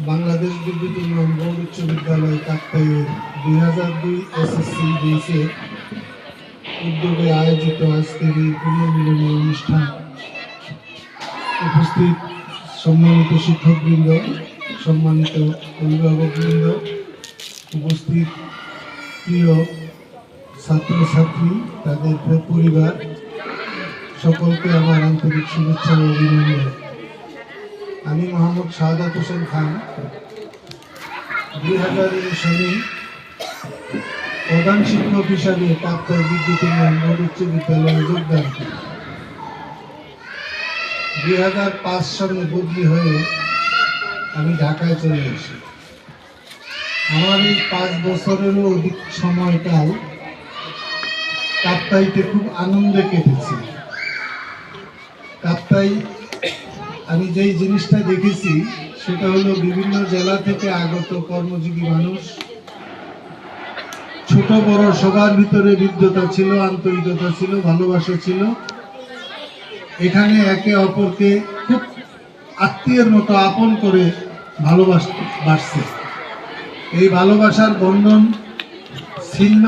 বাংলাদেশ বিদ্যুৎ উন্নয়ন বোর্ড উচ্চ বিদ্যালয় কাপ্তাইয়ের 2002 এসএসসি বেসের উদ্যোগে আয়োজিত আজকের এই পুনর্মিলনী অনুষ্ঠান উপস্থিত সম্মানিত শিক্ষকবৃন্দ, সম্মানিত অভিভাবকবৃন্দ, উপস্থিত প্রিয় ছাত্রছাত্রী, তাদের পরিবার, সকলকে আমার আন্তরিক শুভেচ্ছা ও অভিনন্দন। আমি মোহাম্মদ শাহাদাত হোসেন খান 2000 সালে প্রধান শিক্ষক হিসাবে কাপ্তাই বিদ্যুৎ উন্নয়ন বোর্ড উচ্চ বিদ্যালয়ে যোগদান করি। 2005 সালে বদলি হয়ে আমি ঢাকায় চলে আসি। আমার এই 5 বছরেরও অধিক সময়কাল কাপ্তাইতে খুব আনন্দে কেটেছে। কাপ্তাই আমি যেই জিনিসটা দেখেছি সেটা হলো বিভিন্ন জেলা থেকে আগত কর্মজীবী মানুষ, ছোট বড় সবার ভিতরে হৃদ্যতা ছিল, আন্তরিকতা ছিল, ভালোবাসা ছিল। এখানে একে অপরকে খুব আত্মীয়ের মতো আপন করে ভালোবাসছে। এই ভালোবাসার বন্ধন ছিন্ন